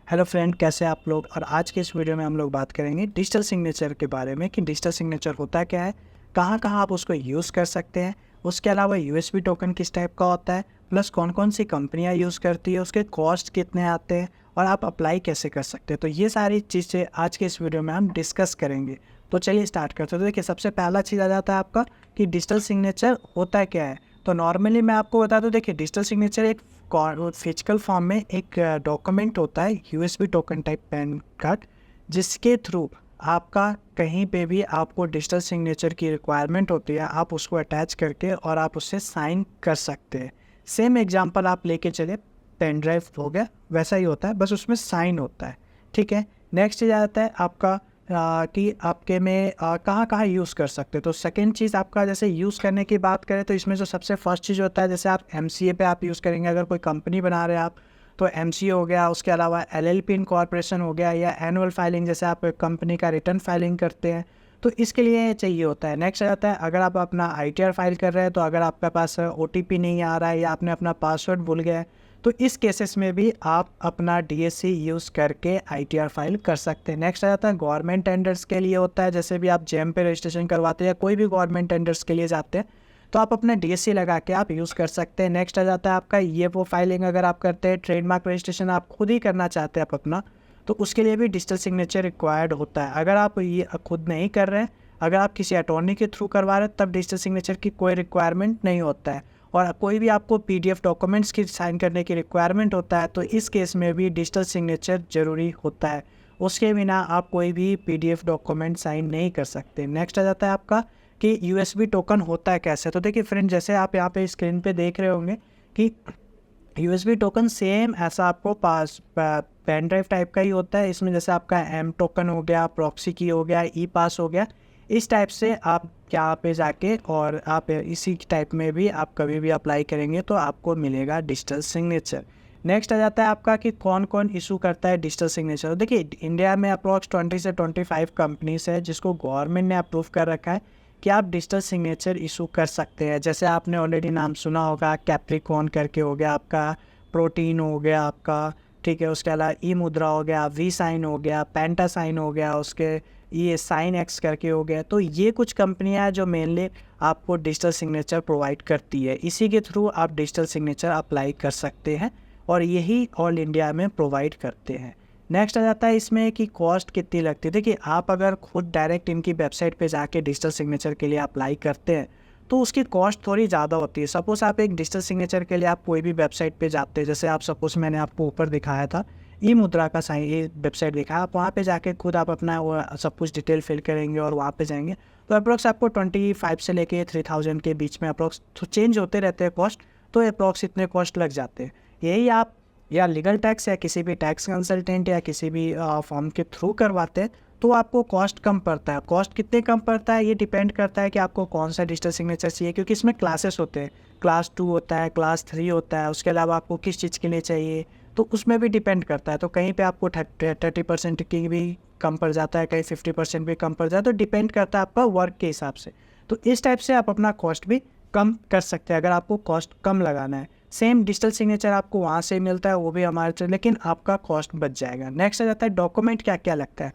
Hello friend, कैसे हैं आप लोग। और आज के इस वीडियो में हम लोग बात करेंगे डिजिटल सिग्नेचर के बारे में कि डिजिटल सिग्नेचर होता क्या है, कहाँ कहाँ आप उसको यूज़ कर सकते हैं। उसके अलावा यूएसबी टोकन किस टाइप का होता है, प्लस कौन कौन सी कंपनियां यूज़ करती है, उसके कॉस्ट कितने आते हैं और आप अप्लाई कैसे कर सकते हैं। तो ये सारी चीज़ें आज के इस वीडियो में हम डिस्कस करेंगे। तो चलिए स्टार्ट करते हैं। तो देखिए, सबसे पहला चीज़ आ जाता है आपका कि डिजिटल सिग्नेचर होता क्या है। तो नॉर्मली मैं आपको बता दूं, देखिए डिजिटल सिग्नेचर एक फिजिकल फॉर्म में एक डॉक्यूमेंट होता है, USB token type pan card, जिसके थ्रू आपका कहीं पे भी आपको डिजिटल सिग्नेचर की रिक्वायरमेंट होती है, आप उसको अटैच करके और आप उससे साइन कर सकते हैं। सेम एग्जांपल आप लेके चले, पेन ड्राइव हो गया, वैसा ही होता है, बस उसमें साइन होता है। ठीक है। नेक्स्ट चीज़ आता है आपका कि आपके में कहाँ कहाँ यूज़ कर सकते हैं। तो सेकंड चीज़ आपका, जैसे यूज़ करने की बात करें तो इसमें जो सबसे फर्स्ट चीज़ होता है, जैसे आप एमसीए पे आप यूज़ करेंगे, अगर कोई कंपनी बना रहे हैं आप, तो एमसीए हो गया। उसके अलावा एलएलपी इनकॉर्पोरेशन हो गया, या एनुअल फाइलिंग, जैसे आप कंपनी का रिटर्न फाइलिंग करते हैं, तो इसके लिए चाहिए होता है। नेक्स्ट आता है, अगर आप अपना आईटीआर फाइल कर रहे हैं, तो अगर आपके पास ओटीपी नहीं आ रहा है या आपने अपना पासवर्ड भूल गया है, तो इस केसेस में भी आप अपना डीएससी यूज़ करके आईटीआर फाइल कर सकते हैं। नेक्स्ट आ जाता है गवर्नमेंट टेंडर्स के लिए होता है, जैसे भी आप जेम पे रजिस्ट्रेशन करवाते हैं या कोई भी गवर्नमेंट टेंडर्स के लिए जाते हैं, तो आप अपना डीएससी लगा के आप यूज़ कर सकते हैं। नेक्स्ट आ जाता है आपका ये वो फाइलिंग, अगर आप करते हैं ट्रेडमार्क रजिस्ट्रेशन आप खुद ही करना चाहते हैं आप अपना, तो उसके लिए भी डिजिटल सिग्नेचर रिक्वायर्ड होता है। अगर आप ये खुद नहीं कर रहे हैं, अगर आप किसी अटॉर्नी के थ्रू करवा रहे हैं, तब डिजिटल सिग्नेचर की कोई रिक्वायरमेंट नहीं होता है। और कोई भी आपको पीडीएफ डॉक्यूमेंट्स की साइन करने की रिक्वायरमेंट होता है, तो इस केस में भी डिजिटल सिग्नेचर ज़रूरी होता है। उसके बिना आप कोई भी पीडीएफ डॉक्यूमेंट साइन नहीं कर सकते। नेक्स्ट आ जाता है आपका कि यूएसबी टोकन होता है कैसे। तो देखिए फ्रेंड, जैसे आप यहाँ पे स्क्रीन पे देख रहे होंगे कि यूएसबी टोकन सेम ऐसा आपको पेन ड्राइव टाइप का ही होता है। इसमें जैसे आपका एम टोकन हो गया, प्रॉक्सी की हो गया, ई पास हो गया, इस टाइप से आप क्या पे जाके और आप इसी टाइप में भी आप कभी भी अप्लाई करेंगे तो आपको मिलेगा डिजिटल सिग्नेचर। नेक्स्ट आ जाता है आपका कि कौन कौन इशू करता है डिजिटल सिग्नेचर। देखिए इंडिया में अप्रॉक्स 20 से 25 कंपनीज है जिसको गवर्नमेंट ने अप्रूव कर रखा है कि आप डिजिटल सिग्नेचर इशू कर सकते हैं। जैसे आपने ऑलरेडी नाम सुना होगा, कैप्रिकॉन करके हो गया आपका, प्रोटीन हो गया आपका, ठीक है। उसके अलावा ई मुद्रा हो गया, वी साइन हो गया, पेंटा साइन हो गया, उसके ये साइन एक्स करके हो गया। तो ये कुछ कंपनियां हैं जो मेनली आपको डिजिटल सिग्नेचर प्रोवाइड करती है। इसी के थ्रू आप डिजिटल सिग्नेचर अप्लाई कर सकते हैं और यही ऑल इंडिया में प्रोवाइड करते हैं। नेक्स्ट आ जाता है इसमें कि कॉस्ट कितनी लगती है। देखिए आप अगर खुद डायरेक्ट इनकी वेबसाइट पे जाके डिजिटल सिग्नेचर के लिए अप्लाई करते हैं तो उसकी कॉस्ट थोड़ी ज़्यादा होती है। सपोज़ आप एक डिजिटल सिग्नेचर के लिए आप कोई भी वेबसाइट पे जाते हैं, जैसे आप सपोज़ मैंने आपको ऊपर दिखाया था ई मुद्रा का साइन, ये वेबसाइट दिखा, आप वहाँ पे जाके खुद आप अपना वो सब कुछ डिटेल फिल करेंगे और वहाँ पे जाएंगे, तो अप्रोक्स आपको 25 से लेके 3000 के बीच में अप्रोक्स, तो चेंज होते रहते हैं कॉस्ट, तो अप्रोक्स इतने कॉस्ट लग जाते हैं। यही आप या लीगल टैक्स या किसी भी टैक्स कंसल्टेंट या किसी भी फॉर्म के थ्रू करवाते हैं तो आपको कॉस्ट कम पड़ता है। कॉस्ट कितने कम पड़ता है ये डिपेंड करता है कि आपको कौन सा डिजिटल सिग्नेचर चाहिए, क्योंकि इसमें क्लासेस होते हैं, क्लास 2 होता है, क्लास 3 होता है। उसके अलावा आपको किस चीज़ के लिए चाहिए तो उसमें भी डिपेंड करता है। तो कहीं पे आपको 30% की भी कम पड़ जाता है, कहीं 50% भी कम पड़ जाता है, तो डिपेंड करता है आपका वर्क के हिसाब से। तो इस टाइप से आप अपना कॉस्ट भी कम कर सकते हैं अगर आपको कॉस्ट कम लगाना है। सेम डिजिटल सिग्नेचर आपको वहाँ से मिलता है, वो भी हमारे से, लेकिन आपका कॉस्ट बच जाएगा। नेक्स्ट आ जाता है डॉक्यूमेंट क्या क्या लगता है।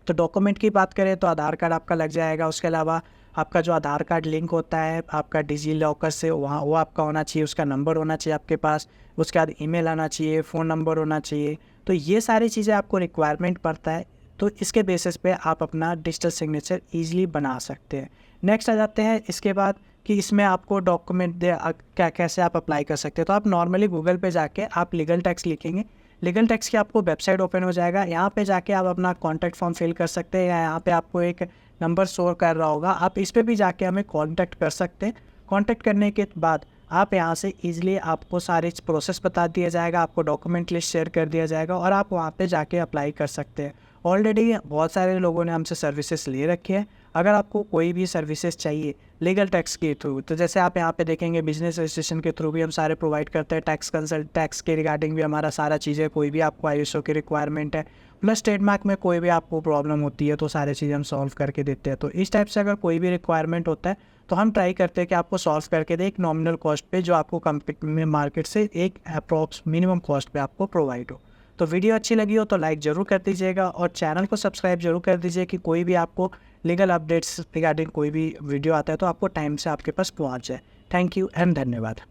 तो डॉक्यूमेंट की बात करें तो आधार कार्ड आपका लग जाएगा। उसके अलावा आपका जो आधार कार्ड लिंक होता है आपका डिजी लॉकर से, वहाँ वो आपका होना चाहिए, उसका नंबर होना चाहिए आपके पास। उसके बाद ईमेल आना चाहिए, फ़ोन नंबर होना चाहिए। तो ये सारी चीज़ें आपको रिक्वायरमेंट पड़ता है, तो इसके बेसिस पे आप अपना डिजिटल सिग्नेचर ईजिली बना सकते हैं। नेक्स्ट आ जाते हैं इसके बाद कि इसमें आपको डॉक्यूमेंट क्या कैसे आप अप्लाई कर सकते हैं। तो आप नॉर्मली गूगल पे जाके आप लीगल टैक्स लिखेंगे, लीगल टैक्स की आपको वेबसाइट ओपन हो जाएगा। यहाँ पे जाके आप अपना कॉन्टैक्ट फॉर्म फिल कर सकते हैं, या यहाँ पे आपको एक नंबर शो कर रहा होगा, आप इस पर भी जाके हमें कॉन्टैक्ट कर सकते हैं। कॉन्टैक्ट करने के बाद आप यहाँ से ईजिली आपको सारी प्रोसेस बता दिया जाएगा, आपको डॉक्यूमेंट लिस्ट शेयर कर दिया जाएगा और आप वहाँ पे जाके अप्लाई कर सकते हैं। ऑलरेडी बहुत सारे लोगों ने हमसे सर्विसेज ले रखी है। अगर आपको कोई भी सर्विसेज चाहिए लीगल टैक्स के थ्रू, तो जैसे आप यहाँ पे देखेंगे बिजनेस रजिस्ट्रेशन के थ्रू भी हम सारे प्रोवाइड करते हैं, टैक्स कंसल्ट टैक्स के रिगार्डिंग भी हमारा सारा चीज़ें, कोई भी आपको आईएसओ की रिक्वायरमेंट है, प्लस ट्रेडमार्क में कोई भी आपको प्रॉब्लम होती है तो सारी चीज़ें हम सॉल्व करके देते हैं। तो इस टाइप से अगर कोई भी रिक्वायरमेंट होता है तो हम ट्राई करते हैं कि आपको सॉल्व करके दे एक नॉमिनल कॉस्ट पे, जो आपको कंपनी में मार्केट से एक अप्रॉक्स मिनिमम कॉस्ट पे आपको प्रोवाइड हो। तो वीडियो अच्छी लगी हो तो लाइक ज़रूर कर दीजिएगा और चैनल को सब्सक्राइब जरूर कर दीजिए कि कोई भी आपको लीगल अपडेट्स रिगार्डिंग कोई भी वीडियो आता है तो आपको टाइम से आपके पास पहुँच जाए। थैंक यू एंड धन्यवाद।